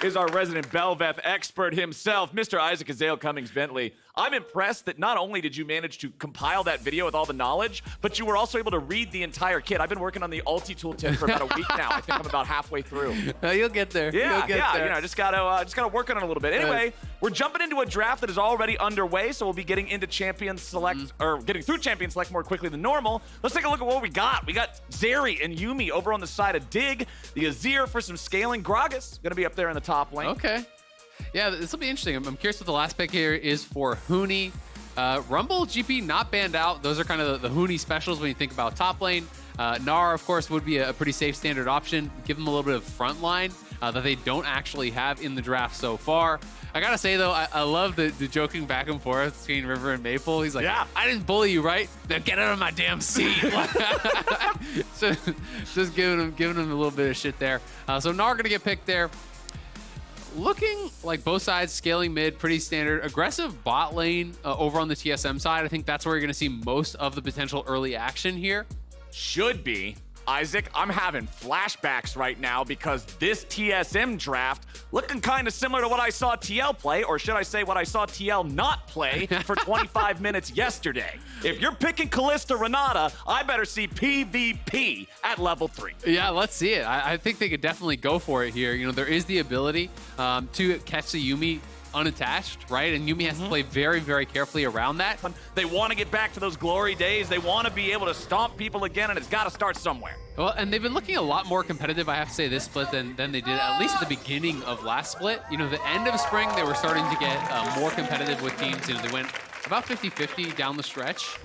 is our resident Belveth expert himself, Mr. Isaac Azael Cummings-Bentley. I'm impressed that not only did you manage to compile that video with all the knowledge, but you were also able to read the entire kit. I've been working on the ulti tooltip for about a week now. I think I'm about halfway through. You'll get there. Yeah, You'll get there. You know, just gotta work on it a little bit. Anyway, we're jumping into a draft that is already underway, so we'll be getting into Champion Select, or getting through Champion Select more quickly than normal. Let's take a look at what we got. We got Zeri and Yuumi over on the side of Dig, the Azir for some scaling. Gragas gonna be up there in the top lane. Okay. Yeah, this will be interesting. I'm curious what the last pick here is for Huni. Rumble, GP not banned out. Those are kind of the Huni specials when you think about top lane. Gnar, of course, would be a pretty safe standard option. Give them a little bit of front line that they don't actually have in the draft so far. I gotta say, though, I love the joking back and forth between River and Maple. He's like, yeah, I didn't bully you, right? Then get out of my damn seat. just giving him a little bit of shit there. So Gnar gonna get picked there. Looking like both sides scaling mid, pretty standard. Aggressive bot lane over on the TSM side. I think that's where you're going to see most of the potential early action here. Should be. Isaac, I'm having flashbacks right now because this TSM draft looking kind of similar to what I saw TL play, or should I say what I saw TL not play for 25 minutes yesterday. If you're picking Kalista Renata, I better see PvP at level 3. Yeah, let's see it. I think they could definitely go for it here. You know, there is the ability to catch the Yuumi unattached, right? And Yuumi has to play very, very carefully around that. They want to get back to those glory days. They want to be able to stomp people again, and it's got to start somewhere. Well, and they've been looking a lot more competitive, I have to say, this split than they did at least at the beginning of last split. You know, the end of spring, they were starting to get more competitive with teams. You know, they went about 50-50 down the stretch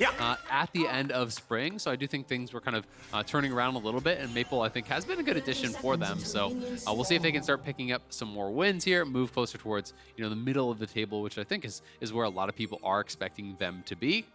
at the end of spring. So I do think things were kind of turning around a little bit, and Maple, I think, has been a good addition for them. So we'll see if they can start picking up some more wins here, move closer towards, you know, the middle of the table, which I think is where a lot of people are expecting them to be.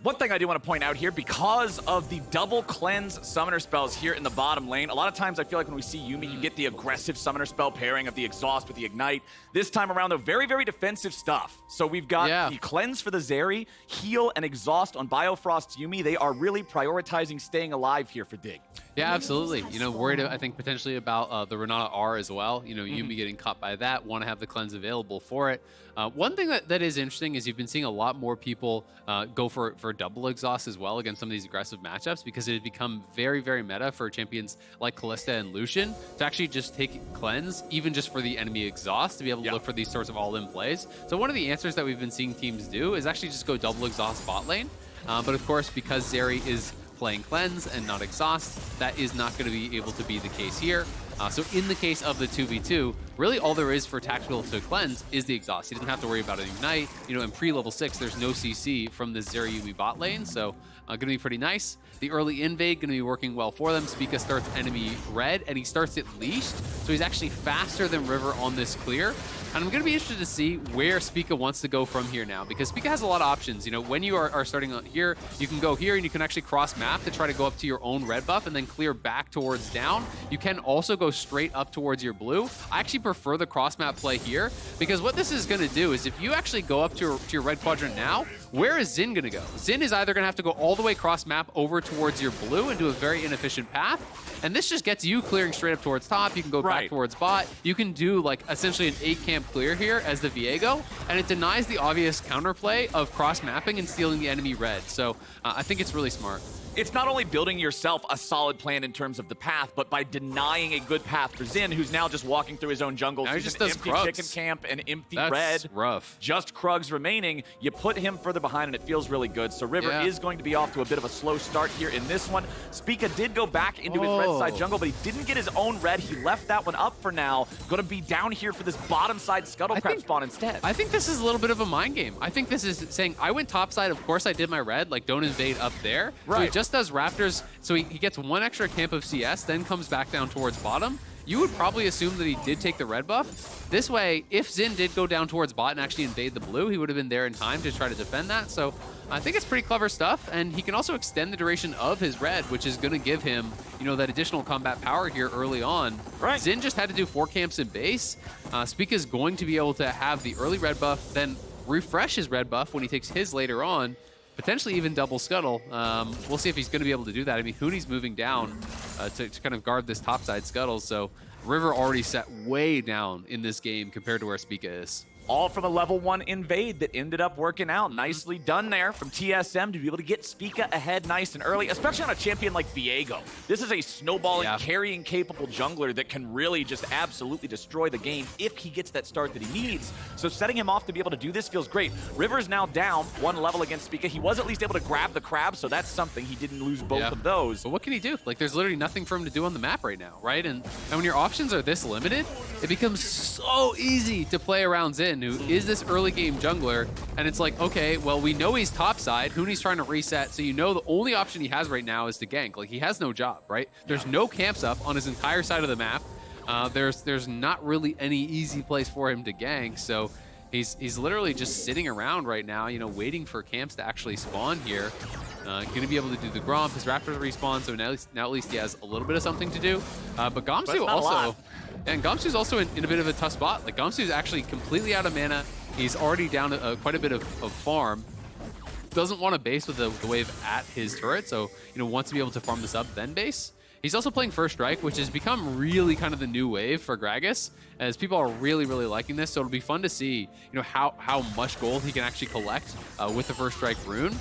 One thing I do want to point out here, because of the double cleanse summoner spells here in the bottom lane, a lot of times I feel like when we see Yuumi, you get the aggressive summoner spell pairing of the exhaust with the ignite. This time around, though, very, very defensive stuff. So we've got the cleanse for the Zeri, heal and exhaust on Biofrost Yuumi. They are really prioritizing staying alive here for Dig. Yeah, absolutely. You know, worried, I think, potentially about the Renata R as well. You know, Yuumi getting caught by that, want to have the cleanse available for it. One thing that is interesting is you've been seeing a lot more people go for double exhaust as well against some of these aggressive matchups, because it had become very, very meta for champions like Kalista and Lucian to actually just take cleanse, even just for the enemy exhaust, to be able to look for these sorts of all-in plays. So one of the answers that we've been seeing teams do is actually just go double exhaust bot lane. But of course, because Zeri is playing cleanse and not exhaust, that is not going to be able to be the case here. So in the case of the 2v2, really all there is for Tactical to cleanse is the exhaust. He doesn't have to worry about an ignite. You know, in pre-level 6, there's no CC from the Zeri Yuumi bot lane, so going to be pretty nice. The early invade going to be working well for them. Spica starts enemy red, and he starts it leashed, so he's actually faster than River on this clear. And I'm going to be interested to see where Spica wants to go from here now, because Spica has a lot of options. You know, when you are starting out here, you can go here and you can actually cross map to try to go up to your own red buff and then clear back towards down. You can also go straight up towards your blue. I actually prefer the cross map play here, because what this is going to do is if you actually go up to your red quadrant now, where is Xin going to go? Xin is either going to have to go all the way cross map over towards your blue and do a very inefficient path. And this just gets you clearing straight up towards top. You can go back towards bot. You can do like essentially an 8-camp clear here as the Viego, and it denies the obvious counterplay of cross-mapping and stealing the enemy red. So I think it's really smart. It's not only building yourself a solid plan in terms of the path, but by denying a good path for Xin, who's now just walking through his own jungle. Now he just an does empty Krugs. Chicken camp and empty That's red. rough. Just Krugs remaining. You put him further behind, and it feels really good. So River is going to be off to a bit of a slow start here in this one. Spica did go back into his red side jungle, but he didn't get his own red. He left that one up for now. Going to be down here for this bottom side scuttle crab spawn instead. I think this is a little bit of a mind game. I think this is saying, I went top side, of course I did my red, like don't invade up there. So he just does Raptors. So he gets one extra camp of CS, then comes back down towards bottom. You would probably assume that he did take the red buff. This way, if Xin did go down towards bot and actually invade the blue, he would have been there in time to try to defend that. So I think it's pretty clever stuff, and he can also extend the duration of his red, which is going to give him, you know, that additional combat power here early on. Xin just had to do 4 camps in base. Spica is going to be able to have the early red buff, then refresh his red buff when he takes his later on. Potentially even double scuttle. We'll see if he's going to be able to do that. I mean, Huni's moving down to kind of guard this topside scuttle, so River already set way down in this game compared to where Spica is. All from a level 1 invade that ended up working out. Nicely done there from TSM to be able to get Spica ahead nice and early, especially on a champion like Viego. This is a snowballing, carrying capable jungler that can really just absolutely destroy the game if he gets that start that he needs. So setting him off to be able to do this feels great. River's now down 1 level against Spica. He was at least able to grab the crab, so that's something. He didn't lose both of those. But what can he do? Like, there's literally nothing for him to do on the map right now, right? And when your options are this limited, it becomes so easy to play around Xin, who is this early game jungler, and it's like, okay, well, we know he's topside, Huni's trying to reset, so you know the only option he has right now is to gank. Like, he has no job, right? There's no camps up on his entire side of the map. There's not really any easy place for him to gank, so he's literally just sitting around right now, you know, waiting for camps to actually spawn here. Gonna be able to do the Gromp, his Raptors respawn, so now at least he has a little bit of something to do. But Gamsu also, and Gamsu's also in a bit of a tough spot. Like, Gamsu's actually completely out of mana. He's already down quite a bit of farm. Doesn't want to base with the wave at his turret, so, you know, wants to be able to farm this up, then base. He's also playing First Strike, which has become really kind of the new wave for Gragas, as people are really, really liking this. So it'll be fun to see, you know, how much gold he can actually collect with the First Strike rune.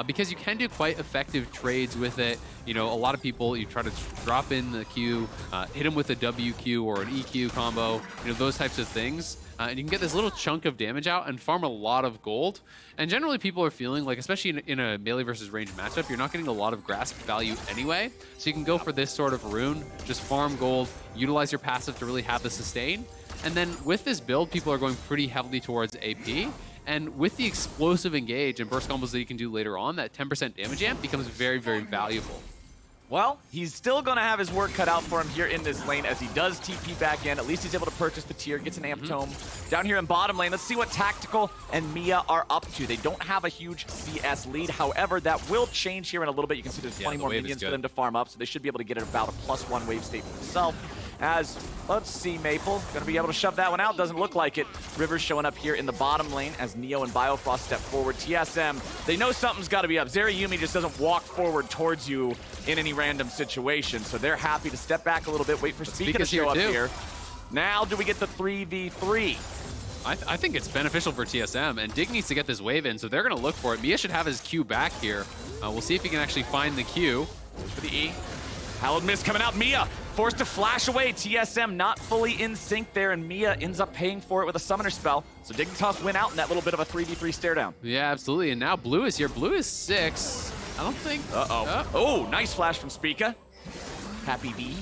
Because you can do quite effective trades with it. You know, a lot of people, you try to drop in the Q, hit him with a WQ or an EQ combo, you know, those types of things. And you can get this little chunk of damage out and farm a lot of gold. And generally people are feeling like, especially in a melee versus range matchup, you're not getting a lot of grasp value anyway. So you can go for this sort of rune, just farm gold, utilize your passive to really have the sustain. And then with this build, people are going pretty heavily towards AP. And with the explosive engage and burst combos that you can do later on, that 10% damage amp becomes very, very valuable. Well, he's still going to have his work cut out for him here in this lane as he does TP back in. At least he's able to purchase the tier, gets an amp tome. Down here in bottom lane, let's see what Tactical and Mia are up to. They don't have a huge CS lead. However, that will change here in a little bit. You can see there's 20 more minions for them to farm up, so they should be able to get about a +1 wave state for themselves. As, let's see, Maple, gonna be able to shove that one out. Doesn't look like it. River's showing up here in the bottom lane as Neo and Biofrost step forward. TSM, they know something's gotta be up. Zeri Yuumi just doesn't walk forward towards you in any random situation, so they're happy to step back a little bit, wait for Spica to show up here. Now do we get the 3v3? I think it's beneficial for TSM, and Dig needs to get this wave in, so they're gonna look for it. Mia should have his Q back here. We'll see if he can actually find the Q. For the E. Hallowed Mist coming out. Mia forced to flash away. TSM not fully in sync there, and Mia ends up paying for it with a summoner spell. So Dignitas win out in that little bit of a 3v3 stare down. Yeah, absolutely. And now Blue is here. Blue is 6. I don't think... Oh, nice flash from Spica. Happy V.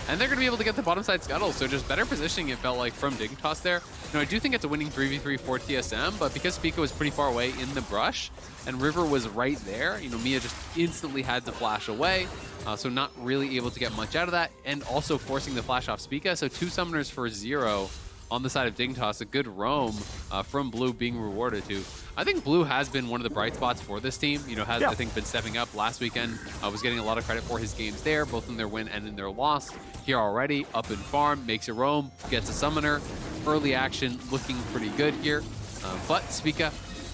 And they're going to be able to get the bottom side scuttle, so just better positioning, it felt like, from Dignitas there. You know, I do think it's a winning 3v3 for TSM, but because Spica was pretty far away in the brush, and River was right there, you know, Mia just instantly had to flash away, so not really able to get much out of that, and also forcing the flash off Spica, so 2 summoners for 0 on the side of Dignitas. A good roam from Blue being rewarded too. I think Blue has been one of the bright spots for this team. You know, has I think been stepping up. Last weekend was getting a lot of credit for his games there, both in their win and in their loss. Here already, up in farm, makes a roam, gets a summoner. Early action looking pretty good here. But Spica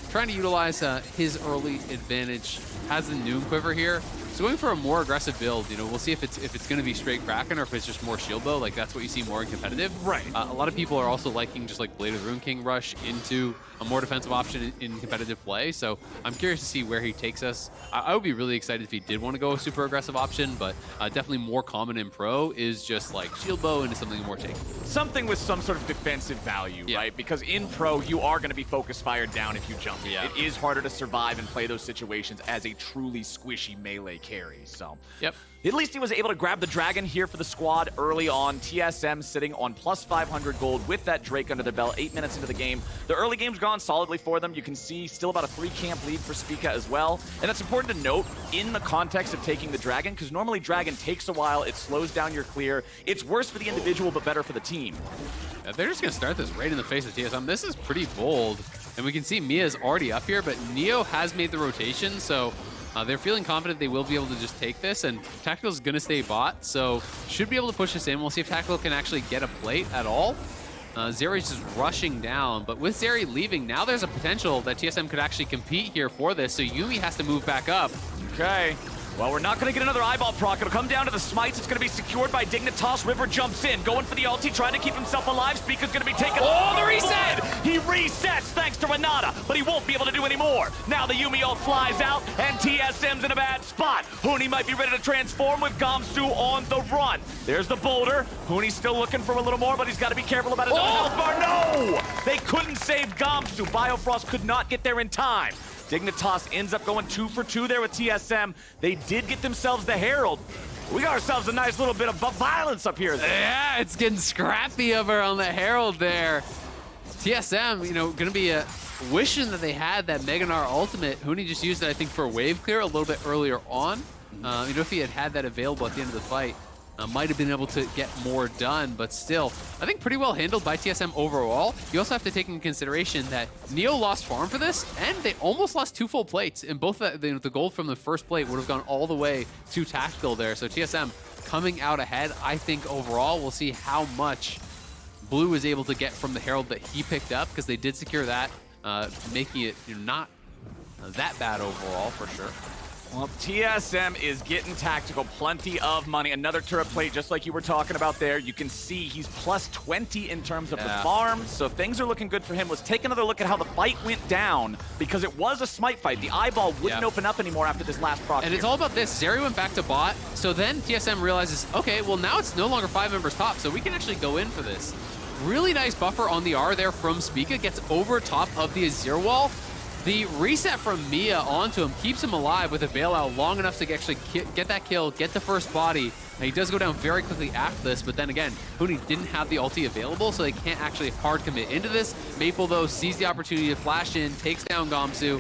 trying to utilize his early advantage. Has the Noon Quiver here. So going for a more aggressive build, you know, we'll see if it's going to be straight Kraken or if it's just more shield bow. Like, that's what you see more in competitive. Right. A lot of people are also liking just like Blade of the Rune King rush into a more defensive option in competitive play. So I'm curious to see where he takes us. I would be really excited if he did want to go a super aggressive option, but definitely more common in pro is just like shield bow into something more tanky. Something with some sort of defensive value, right? Because in pro, you are going to be focused fired down if you jump. It is harder to survive and play those situations as a truly squishy melee carry. So at least he was able to grab the dragon here for the squad early on. TSM sitting on +500 gold with that Drake under their belt. 8 minutes into the game. The early game's gone solidly for them. You can see still about a 3-camp lead for Spica as well. And that's important to note in the context of taking the dragon, because normally dragon takes a while. It slows down your clear. It's worse for the individual, but better for the team. Yeah, they're just going to start this right in the face of TSM. This is pretty bold. And we can see Mia's already up here, but Neo has made the rotation, so... they're feeling confident they will be able to just take this, and Tactical's going to stay bot, so should be able to push this in. We'll see if Tactical can actually get a plate at all. Zeri's just rushing down, but with Zeri leaving, now there's a potential that TSM could actually compete here for this, so Yuumi has to move back up. Okay. Well, we're not going to get another eyeball proc. It'll come down to the smites. It's going to be secured by Dignitas. River jumps in, going for the ulti, trying to keep himself alive. Spica's going to be taken. Oh, the reset! He resets thanks to Renata, but he won't be able to do any more. Now the Yuumi ult flies out, and TSM's in a bad spot. Huni might be ready to transform with Gamsu on the run. There's the boulder. Huni's still looking for a little more, but he's got to be careful about his own health bar. No! They couldn't save Gamsu. Biofrost could not get there in time. Dignitas ends up going 2 for 2 there with TSM. They did get themselves the Herald. We got ourselves a nice little bit of violence up here. Yeah, it's getting scrappy over on the Herald there. TSM, you know, going to be wishing that they had that Gnar ultimate. Huni just used it, I think, for a wave clear a little bit earlier on. You know, if he had that available at the end of the fight, might have been able to get more done, but still, I think pretty well handled by TSM overall. You also have to take into consideration that Neo lost farm for this, and they almost lost 2 full plates, and both the gold from the first plate would have gone all the way to tactical there. So TSM coming out ahead, I think overall. We'll see how much Blue is able to get from the Herald that he picked up, because they did secure that, making it, you know, not that bad overall for sure. Well, TSM is getting tactical, plenty of money. Another turret plate, just like you were talking about there. You can see he's plus 20 in terms of the farm, so things are looking good for him. Let's take another look at how the fight went down, because it was a smite fight. The eyeball wouldn't open up anymore after this last proc. And it's all about this. Zeri went back to bot, so then TSM realizes, okay, well now it's no longer 5 members top, so we can actually go in for this. Really nice buffer on the R there from Spica, gets over top of the Azir wall. The reset from Mia onto him keeps him alive with a bailout long enough to actually get that kill, get the first body. And he does go down very quickly after this, but then again, Huni didn't have the ulti available, so they can't actually hard commit into this. Maple, though, sees the opportunity to flash in, takes down Gamsu.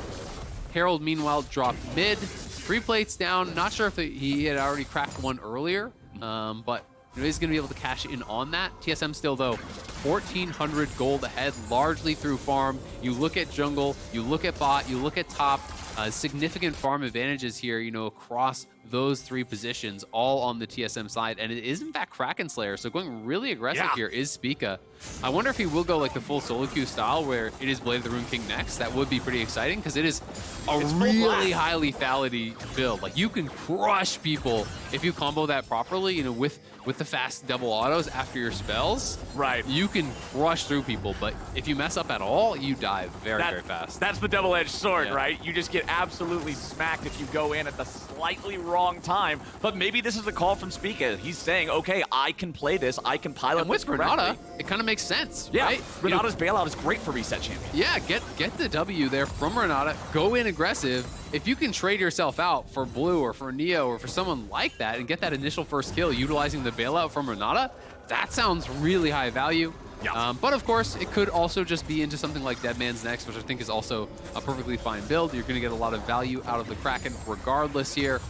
Herald, meanwhile, dropped mid. 3 plates down. Not sure if he had already cracked one earlier, but he's going to be able to cash in on that. TSM still, though, 1,400 gold ahead, largely through farm. You look at jungle, you look at bot, you look at top. Significant farm advantages here, you know, across those 3 positions, all on the TSM side. And it is, in fact, Kraken Slayer. So going really aggressive here is Spica. I wonder if he will go like the full solo queue style where it is Blade of the Rune King next. That would be pretty exciting because it is a really high lethality build. Like, you can crush people if you combo that properly, you know, with the fast double autos after your spells. Right. You can crush through people, but if you mess up at all, you die very fast. That's the double-edged sword, right? You just get absolutely smacked if you go in at the slightly wrong time. But maybe this is a call from Spica. He's saying, okay, I can play this. I can pilot and with this correctly. Renata, it kind of makes sense, yeah, right? Renata's bailout is great for reset champion. Yeah, get the W there from Renata. Go in aggressive. If you can trade yourself out for Blue or for Neo or for someone like that and get that initial first kill utilizing the bailout from Renata, that sounds really high value. Yeah. But of course, it could also just be into something like Dead Man's Next, which I think is also a perfectly fine build. You're going to get a lot of value out of the Kraken regardless here.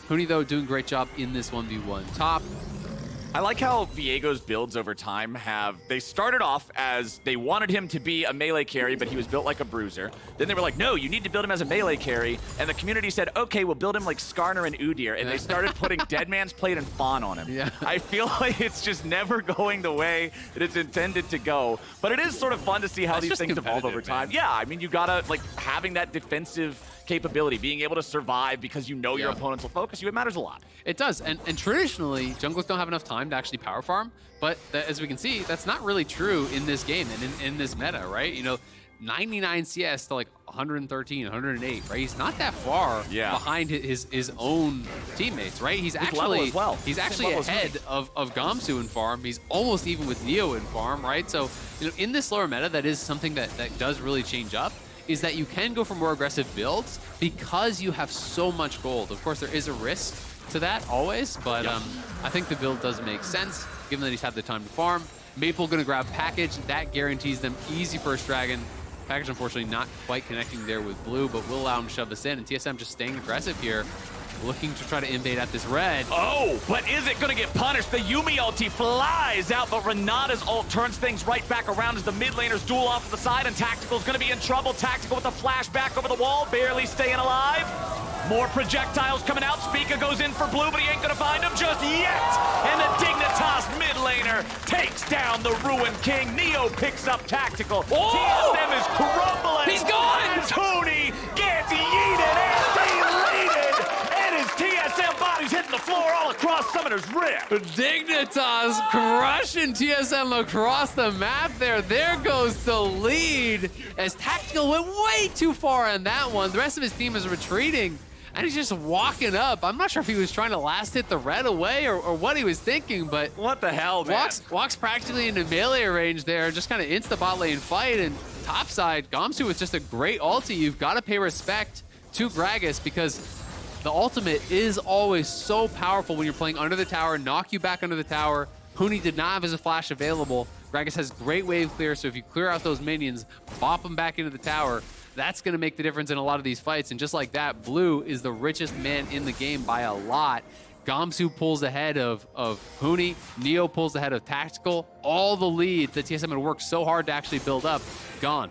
Huni, though, doing a great job in this 1v1 top. I like how Viego's builds over time they started off as they wanted him to be a melee carry, but he was built like a bruiser. Then they were like, no, you need to build him as a melee carry. And the community said, okay, we'll build him like Skarner and Udyr. And they started putting Dead Man's Plate and Fawn on him. Yeah. I feel like it's just never going the way that it's intended to go. But it is sort of fun to see how these things evolve over time. Man. Yeah, I mean, you gotta, like, having that defensive capability, being able to survive because you know your opponents will focus you, it matters a lot. It does, and traditionally, junglers don't have enough time to actually power farm, but as we can see, that's not really true in this game and in this meta, right? You know, 99 CS to like 113, 108, right? He's not that far behind his own teammates, right? He's actually ahead of Gamsu in farm. He's almost even with Neo in farm, right? So, you know, in this lower meta, that is something that does really change up, is that you can go for more aggressive builds because you have so much gold. Of course, there is a risk to that always, but I think the build does make sense, given that he's had the time to farm. Maple gonna grab Package. That guarantees them easy first dragon. Package, unfortunately, not quite connecting there with Blue, but will allow him to shove this in, and TSM just staying aggressive here, looking to try to invade at this red. Oh, but is it going to get punished? The Yuumi ulti flies out, but Renata's ult turns things right back around as the mid laners duel off to the side, and Tactical's going to be in trouble. Tactical with a flashback over the wall, barely staying alive. More projectiles coming out. Spica goes in for Blue, but he ain't going to find him just yet. And the Dignitas mid laner takes down the Ruin King. Neo picks up Tactical. Oh! TSM is crumbling. He's gone! And Huni gets yeeted and deleted. And his TSM TSM bodies hitting the floor all across Summoner's Rift. Dignitas crushing TSM across the map there. There goes the lead as Tactical went way too far on that one. The rest of his team is retreating, and he's just walking up. I'm not sure if he was trying to last hit the red away or what he was thinking, but what the hell, man? Walks practically into melee range there, just kind of insta bot lane fight, and topside, Gamsu with just a great ulti. You've got to pay respect to Gragas because the ultimate is always so powerful when you're playing under the tower, knock you back under the tower. Huni did not have his flash available. Gragas has great wave clear, so if you clear out those minions, bop them back into the tower, that's going to make the difference in a lot of these fights. And just like that, Blue is the richest man in the game by a lot. Gamsu pulls ahead of Huni. Neo pulls ahead of Tactical. All the leads that TSM had worked so hard to actually build up, gone.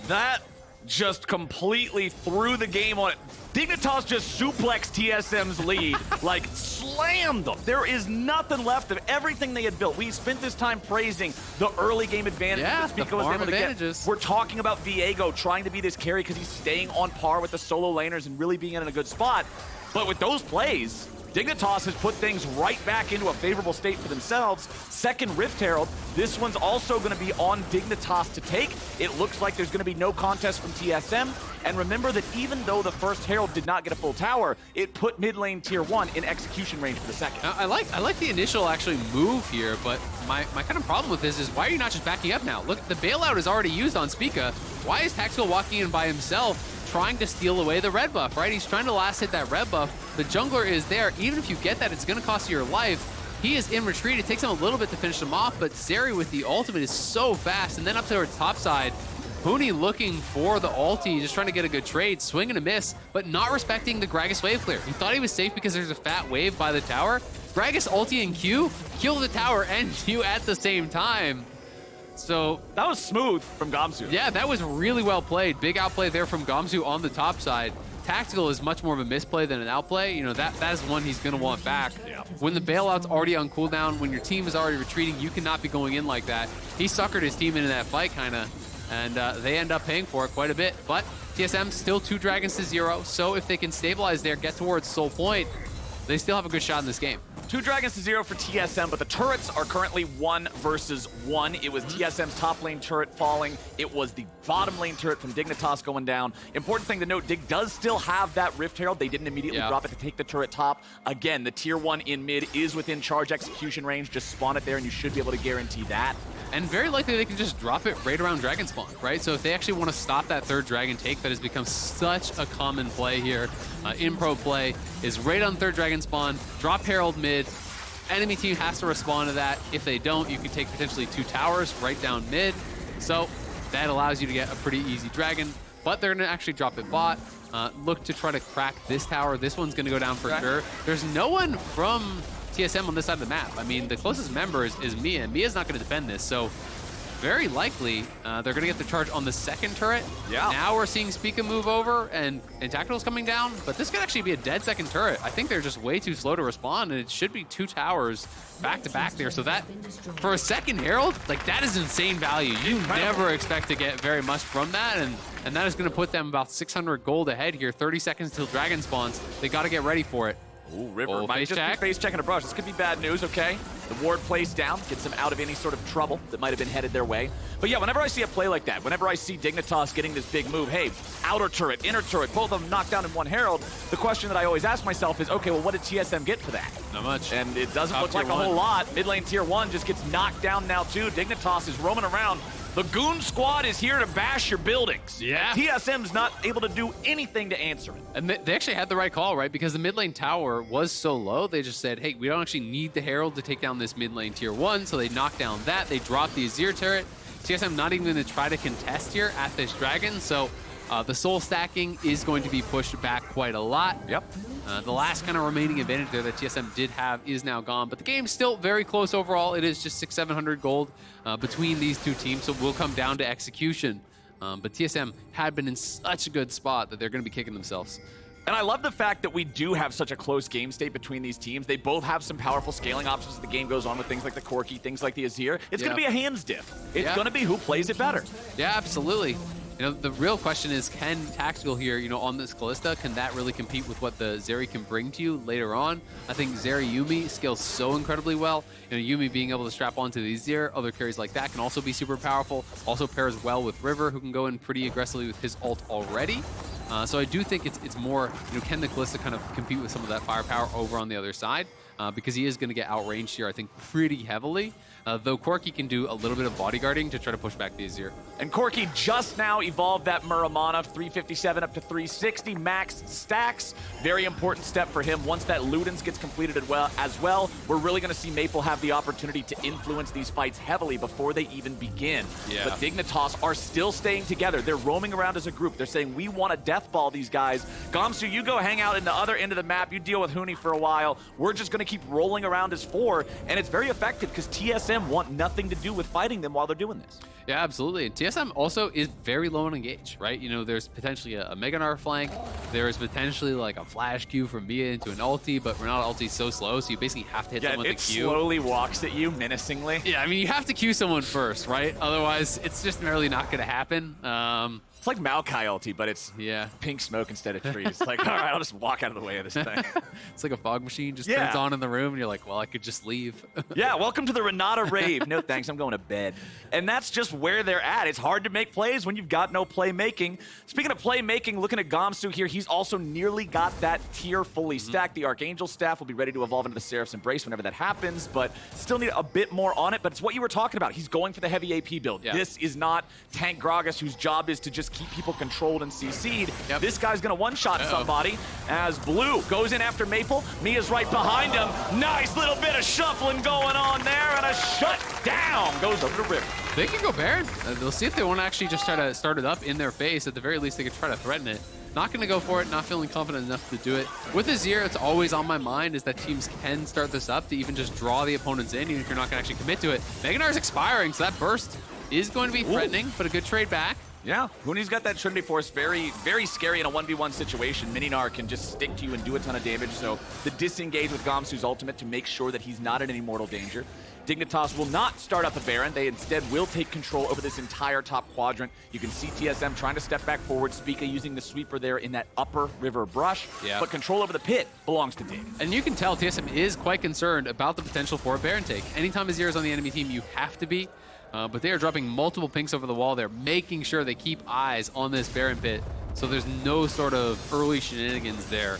That just completely threw the game on it. Dignitas just suplexed TSM's lead, like slammed them. There is nothing left of everything they had built. We spent this time praising the early game advantage that Spica was able to get. We're talking about Viego trying to be this carry because he's staying on par with the solo laners and really being in a good spot. But with those plays, Dignitas has put things right back into a favorable state for themselves. Second Rift Herald. This one's also going to be on Dignitas to take. It looks like there's going to be no contest from TSM. And remember that even though the first Herald did not get a full tower, it put mid lane tier 1 in execution range for the second. I like the initial actually move here, but my kind of problem with this is why are you not just backing up now? Look, the bailout is already used on Spica. Why is Tactical walking in by himself trying to steal away the red buff, right? He's trying to last hit that red buff. The jungler is there. Even if you get that, it's going to cost you your life. He is in retreat. It takes him a little bit to finish him off, but Zeri with the ultimate is so fast. And then up towards top side, Huni looking for the ulti, just trying to get a good trade, swing and a miss, but not respecting the Gragas wave clear. He thought he was safe because there's a fat wave by the tower. Gragas ulti and Q, kill the tower and Q at the same time. So that was smooth from Gamsu. Yeah, that was really well played. Big outplay there from Gamsu on the top side. Tactical is much more of a misplay than an outplay. You know, that is one he's going to want back. Yeah. When the bailout's already on cooldown, when your team is already retreating, you cannot be going in like that. He suckered his team into that fight, kind of, and they end up paying for it quite a bit. But TSM still 2 dragons to 0, so if they can stabilize there, get towards Soul Point, they still have a good shot in this game. 2 dragons to 0 for TSM, but the turrets are currently 1 versus 1. It was TSM's top lane turret falling. It was the bottom lane turret from Dignitas going down. Important thing to note, Dig does still have that Rift Herald. They didn't immediately drop it to take the turret top. Again, the tier 1 in mid is within charge execution range. Just spawn it there and you should be able to guarantee that. And very likely they can just drop it right around dragon spawn, right? So if they actually want to stop that third dragon take that has become such a common play here, in pro play, is right on third dragon spawn, drop Herald mid, enemy team has to respond to that. If they don't, you can take potentially 2 towers right down mid. So that allows you to get a pretty easy dragon, but they're going to actually drop it bot. Look to try to crack this tower. This one's going to go down for sure. There's no one from TSM on this side of the map. I mean, the closest member is Mia, and Mia's not going to defend this, so very likely they're going to get the charge on the second turret. Yeah. Now we're seeing Spica move over, and Tactical's coming down, but this could actually be a dead second turret. I think they're just way too slow to respond, and it should be 2 towers back to back there. So that, for a second Herald, like that is insane value. You never expect to get very much from that, and that is going to put them about 600 gold ahead here. 30 seconds till dragon spawns. They got to get ready for it. Ooh, River might just be face checking a brush. This could be bad news, okay? The ward plays down, gets them out of any sort of trouble that might have been headed their way. But yeah, whenever I see a play like that, whenever I see Dignitas getting this big move, hey, outer turret, inner turret, both of them knocked down in 1 Herald, the question that I always ask myself is, okay, well, what did TSM get for that? Not much. And it doesn't look like a whole lot. Mid lane tier 1 just gets knocked down now too. Dignitas is roaming around. The Goon Squad is here to bash your buildings. Yeah. TSM's not able to do anything to answer it. And they actually had the right call, right? Because the mid lane tower was so low, they just said, hey, we don't actually need the Herald to take down this mid lane tier 1, so they knocked down that. They dropped the Azir turret. TSM not even going to try to contest here at this dragon, so the soul stacking is going to be pushed back quite a lot. Yep. The last kind of remaining advantage there that TSM did have is now gone, but the game's still very close overall. It is just 600-700 gold between these 2 teams, so it will come down to execution. But TSM had been in such a good spot that they're going to be kicking themselves. And I love the fact that we do have such a close game state between these teams. They both have some powerful scaling options as the game goes on with things like the Corki, things like the Azir. It's going to be a hands diff. It's going to be who plays it better. Yeah, absolutely. You know, the real question is, can Tactical here, you know, on this Kalista, can that really compete with what the Zeri can bring to you later on? I think Zeri Yuumi scales so incredibly well. You know, Yuumi being able to strap onto the Azir, other carries like that can also be super powerful. Also pairs well with River, who can go in pretty aggressively with his ult already. So I do think it's more, you know, can the Kalista kind of compete with some of that firepower over on the other side? Because he is going to get outranged here, I think, pretty heavily. Though Corki can do a little bit of bodyguarding to try to push back the Azir. And Corki just now evolved that Muramana, 357 up to 360, max stacks. Very important step for him. Once that Ludens gets completed as well, we're really going to see Maple have the opportunity to influence these fights heavily before they even begin. Yeah. But Dignitas are still staying together. They're roaming around as a group. They're saying, we want to deathball these guys. Gamsu, you go hang out in the other end of the map. You deal with Huni for a while. We're just going to keep rolling around as 4, and it's very effective because TSM want nothing to do with fighting them while they're doing this. Yeah, absolutely. And TSM also is very low on engage, right? You know, there's potentially a Mega Gnar flank. There is potentially like a flash Q from Mia into an ulti, but Renata ulti is so slow, so you basically have to hit someone with the Q. It slowly walks at you menacingly. Yeah, I mean, you have to Q someone first, right? Otherwise, it's just really not going to happen. It's like Maokai ulti, but it's pink smoke instead of trees. Like, all right, I'll just walk out of the way of this thing. It's like a fog machine just turns on in the room, and you're like, well, I could just leave. Yeah, welcome to the Renata rave. No thanks, I'm going to bed. And that's just where they're at. It's hard to make plays when you've got no playmaking. Speaking of playmaking, looking at Gamsu here, he's also nearly got that tier fully stacked. The Archangel staff will be ready to evolve into the Seraph's Embrace whenever that happens, but still need a bit more on it. But it's what you were talking about. He's going for the heavy AP build. Yeah. This is not Tank Gragas, whose job is to just keep people controlled and CC'd. Yep. This guy's going to one-shot somebody as Blue goes in after Maple. Mia's right behind him. Nice little bit of shuffling going on there, and a shutdown goes over to River. They can go Baron. They'll see if they want to actually just try to start it up in their face. At the very least, they could try to threaten it. Not going to go for it, not feeling confident enough to do it. With Azir, it's always on my mind is that teams can start this up to even just draw the opponents in, even if you're not going to actually commit to it. Mega Gnar is expiring, so that burst is going to be threatening, but a good trade back. Yeah, Huni's got that Trinity Force, very, very scary in a 1v1 situation. Mininar can just stick to you and do a ton of damage, so the disengage with Gamsu's ultimate to make sure that he's not in any mortal danger. Dignitas will not start up the Baron. They instead will take control over this entire top quadrant. You can see TSM trying to step back forward, Spica using the sweeper there in that upper river brush, but control over the pit belongs to Dig. And you can tell TSM is quite concerned about the potential for a Baron take. Anytime Azir is on the enemy team, you have to be. But they are dropping multiple pinks over the wall. They're making sure they keep eyes on this Baron pit, so there's no sort of early shenanigans there.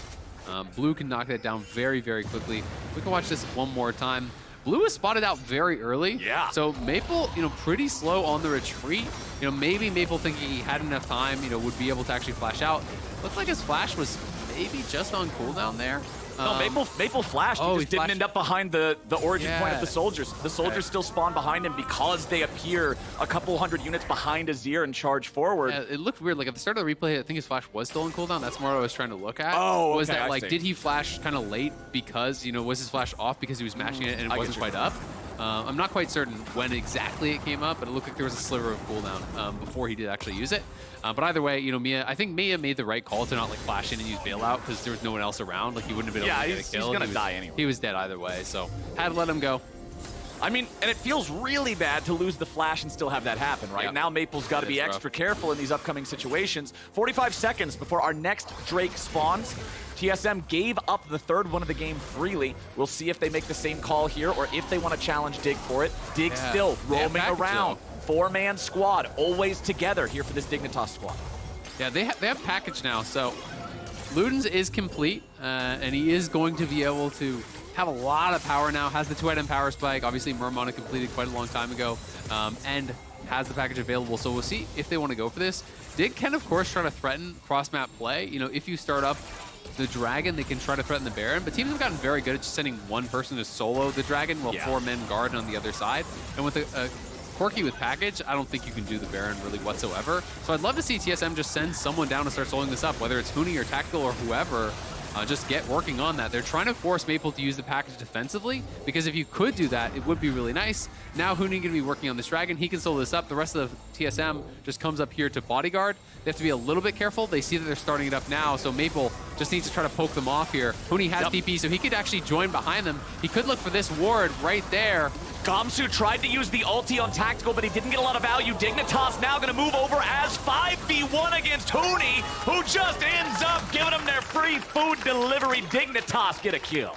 Blue can knock that down very, very quickly. We can watch this one more time. Blue is spotted out very early. Yeah. So Maple, you know, pretty slow on the retreat. You know, maybe Maple thinking he had enough time, you know, would be able to actually flash out. Looked like his flash was maybe just on cooldown there. No, Maple flashed. He just didn't end up behind the origin point of the soldiers. The soldiers still spawn behind him because they appear a couple hundred units behind Azir and charge forward. Yeah, it looked weird. Like at the start of the replay, I think his flash was still on cooldown. That's more what I was trying to look at. Oh, okay, was that like, did he flash kind of late because, you know, was his flash off because he was mashing it and it wasn't quite up? I'm not quite certain when exactly it came up, but it looked like there was a sliver of cooldown before he did actually use it. But either way, you know, I think Mia made the right call to not like flash in and use bailout because there was no one else around. Like he wouldn't have been able to get a kill. He's gonna die anyway. He was dead either way, so had to let him go. I mean, and it feels really bad to lose the flash and still have that happen, right? Yep. Now Maple's got to be extra careful in these upcoming situations. 45 seconds before our next Drake spawns. TSM gave up the third one of the game freely. We'll see if they make the same call here or if they want to challenge Dig for it. Dig still roaming around. Four-man squad, always together here for this Dignitas squad. Yeah, they have package now, so Ludens is complete, and he is going to be able to have a lot of power now, has the 2-item power spike, obviously Muramana completed quite a long time ago, and has the package available, so we'll see if they want to go for this. Dig can, of course, try to threaten cross-map play. You know, if you start up the Dragon, they can try to threaten the Baron, but teams have gotten very good at just sending one person to solo the Dragon while 4 men guard on the other side. And with a Corki with package, I don't think you can do the Baron really whatsoever. So I'd love to see TSM just send someone down to start soloing this up, whether it's Huni or Tactical or whoever. Just get working on that. They're trying to force Maple to use the package defensively, because if you could do that, it would be really nice. Now Huni going to be working on this Dragon. He can solo this up. The rest of the TSM just comes up here to bodyguard. They have to be a little bit careful. They see that they're starting it up now, so Maple just needs to try to poke them off here. Huni has TP, so he could actually join behind them. He could look for this ward right there. Gamsu tried to use the ulti on Tactical, but he didn't get a lot of value. Dignitas now gonna move over as 5v1 against Huni, who just ends up giving them their free food delivery. Dignitas get a kill.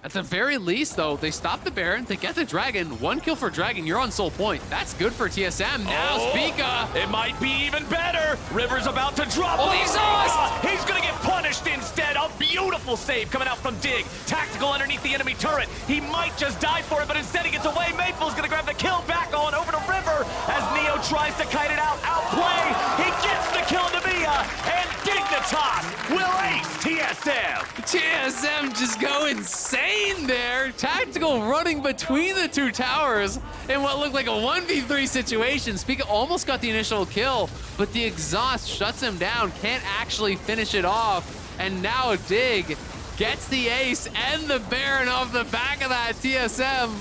At the very least, though, they stop the Baron, they get the Dragon. 1 kill for Dragon, you're on Soul Point. That's good for TSM. Now Spica. It might be even better. River's about to drop. Oh, the exhaust! He's gonna get punished instead. A beautiful save coming out from Dig. Tactical underneath the enemy turret. He might just die for it, but instead he gets away. Maple's gonna grab the kill back on over to River as Neo tries to kite it out. Outplay. He gets the kill to Mia, and Dignitas will ace TSM. TSM just go insane there. Tactical running between the two towers in what looked like a 1v3 situation. Spica almost got the initial kill, but the exhaust shuts him down, can't actually finish it off. And now Dig gets the ace and the Baron off the back of that. TSM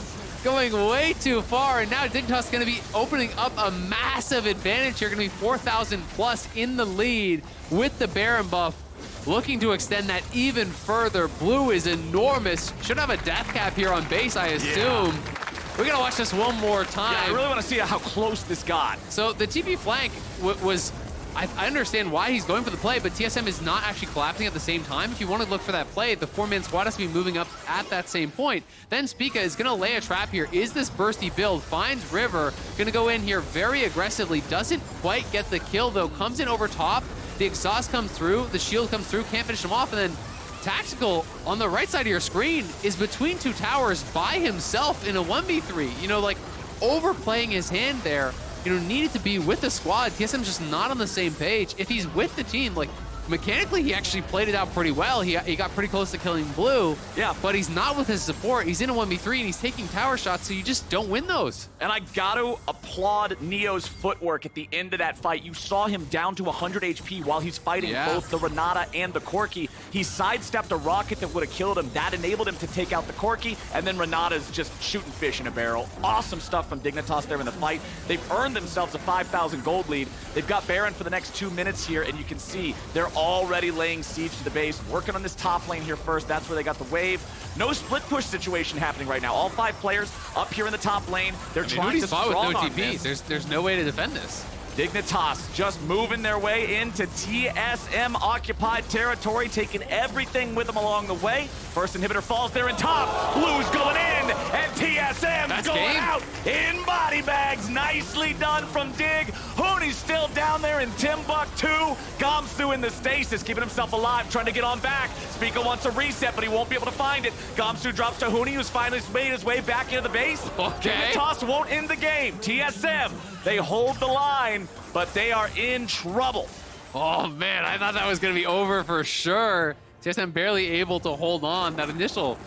going way too far, and now Dignitas going to be opening up a massive advantage here. Going to be 4,000 plus in the lead with the Baron buff. Looking to extend that even further. Blue is enormous. Should have a death cap here on base, I assume. Yeah. We're gonna watch this one more time. Yeah, I really want to see how close this got. So the TP flank was, I understand why he's going for the play, but TSM is not actually collapsing at the same time. If you want to look for that play, the 4-man squad has to be moving up at that same point. Then Spica is gonna lay a trap here. Is this bursty build? Finds River, gonna go in here very aggressively. Doesn't quite get the kill though, comes in over top. The exhaust comes through, the shield comes through, can't finish him off, and then Tactical on the right side of your screen is between two towers by himself in a 1v3. You know, like overplaying his hand there. You know, needed to be with the squad. TSM's just not on the same page. If he's with the team, like mechanically, he actually played it out pretty well. He got pretty close to killing Blue. Yeah. But he's not with his support. He's in a 1v3 and he's taking tower shots, so you just don't win those. And I got to applaud Neo's footwork at the end of that fight. You saw him down to 100 HP while he's fighting both the Renata and the Corki. He sidestepped a rocket that would have killed him. That enabled him to take out the Corki, and then Renata's just shooting fish in a barrel. Awesome stuff from Dignitas there in the fight. They've earned themselves a 5,000 gold lead. They've got Baron for the next 2 minutes here, and you can see they're already laying siege to the base, working on this top lane here first. That's where they got the wave. No split push situation happening right now. All 5 players up here in the top lane. They're trying to strong with no on TP. this. There's no way to defend this. Dignitas just moving their way into TSM occupied territory, taking everything with them along the way. First inhibitor falls there in top. Blue's going in, and TSM's going out in body bags. Nicely done from Dig. Huni's still down there in Timbuktu. Gamsu in the stasis, keeping himself alive, trying to get on back. Spica wants a reset, but he won't be able to find it. Gamsu drops to Huni, who's finally made his way back into the base. Dignitas won't end the game. TSM, they hold the line, but they are in trouble. Oh man, I thought that was gonna be over for sure. TSM barely able to hold on. That initial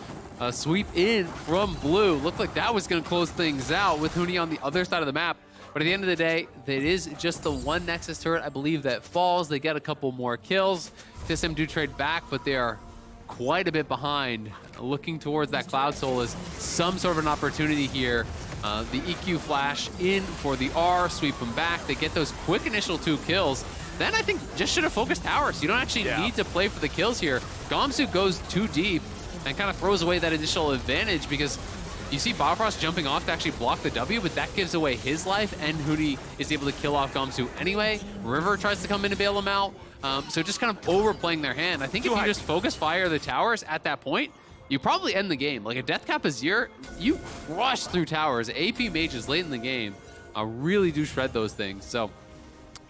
sweep in from Blue looked like that was gonna close things out with Huni on the other side of the map. But at the end of the day, it is just the one Nexus turret, I believe, that falls. They get a couple more kills. TSM do trade back, but they are quite a bit behind. Looking towards that Cloud Soul as some sort of an opportunity here. The EQ flash in for the R, sweep them back. They get those quick initial 2 kills. Then I think just should have focused towers. You don't actually need to play for the kills here. Gamsu goes too deep and kind of throws away that initial advantage because you see Biofrost jumping off to actually block the W, but that gives away his life, and Huni is able to kill off Gamsu anyway. River tries to come in to bail him out. So just kind of overplaying their hand. I think if you just focus fire the towers at that point, you probably end the game. Like a Death Cap Azir, you crush through towers. AP mages late in the game really do shred those things. So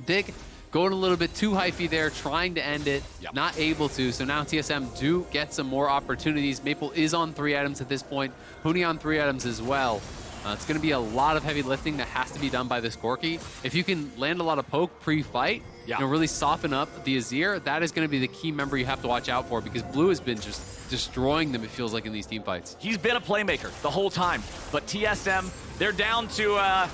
Dig going a little bit too hyphy there, trying to end it, not able to. So now TSM do get some more opportunities. Maple is on 3 items at this point. Huni on 3 items as well. It's going to be a lot of heavy lifting that has to be done by this Corki. If you can land a lot of poke pre-fight, you know, really soften up the Azir, that is going to be the key member you have to watch out for because Blue has been just destroying them, it feels like, in these team fights. He's been a playmaker the whole time, but TSM, they're down to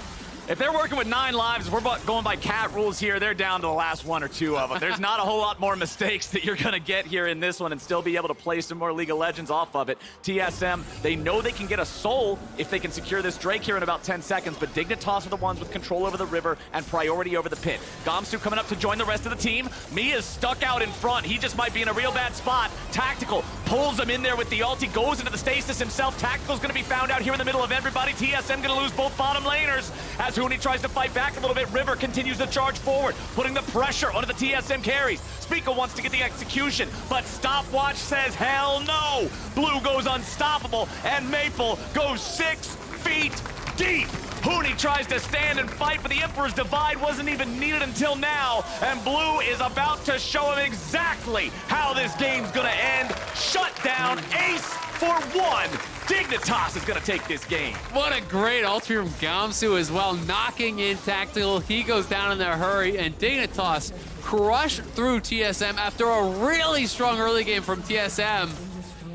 If they're working with 9 lives, if we're going by cat rules here, they're down to the last 1 or 2 of them. There's not a whole lot more mistakes that you're going to get here in this one and still be able to play some more League of Legends off of it. TSM, they know they can get a soul if they can secure this Drake here in about 10 seconds, but Dignitas are the ones with control over the river and priority over the pit. Gamsu coming up to join the rest of the team. Mi is stuck out in front. He just might be in a real bad spot. Tactical pulls him in there with the ult. He goes into the stasis himself. Tactical's going to be found out here in the middle of everybody. TSM going to lose both bottom laners as Huni tries to fight back a little bit. River continues to charge forward, putting the pressure onto the TSM carries. Spica wants to get the execution, but Stopwatch says hell no. Blue goes unstoppable, and Maple goes 6 feet deep. Huni tries to stand and fight, but the Emperor's Divide wasn't even needed until now, and Blue is about to show him exactly how this game's gonna end. Shut down, ace for 1. Dignitas is gonna take this game. What a great ulti from Gamsu as well, knocking in Tactical. He goes down in a hurry, and Dignitas crushed through TSM after a really strong early game from TSM.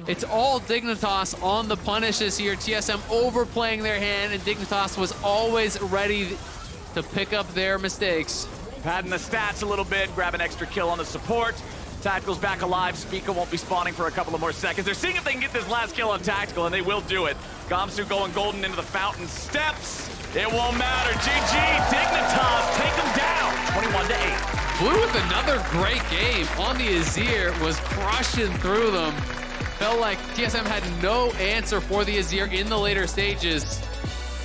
It's all Dignitas on the punish this year. TSM overplaying their hand, and Dignitas was always ready to pick up their mistakes. Padding the stats a little bit, grab an extra kill on the support. Tactical's back alive. Spica won't be spawning for a couple of more seconds. They're seeing if they can get this last kill on Tactical, and they will do it. Gamsu going golden into the fountain steps. It won't matter. GG, Dignitas take them down, 21-8. Blue with another great game on the Azir, was crushing through them. Felt like TSM had no answer for the Azir in the later stages.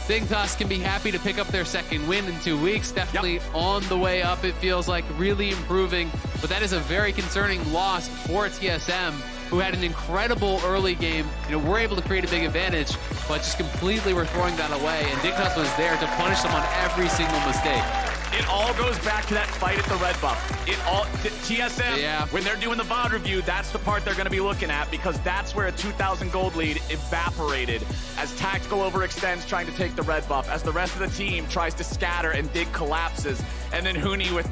Dignitas can be happy to pick up their second win in 2 weeks. Definitely on the way up, it feels like, really improving. But that is a very concerning loss for TSM, who had an incredible early game. You know, we're able to create a big advantage, but just completely we're throwing that away. And Dignitas was there to punish them on every single mistake. It all goes back to that fight at the red buff. TSM, when they're doing the VOD review, that's the part they're going to be looking at, because that's where a 2,000 gold lead evaporated as Tactical overextends trying to take the red buff, as the rest of the team tries to scatter and Dig collapses. And then Huni with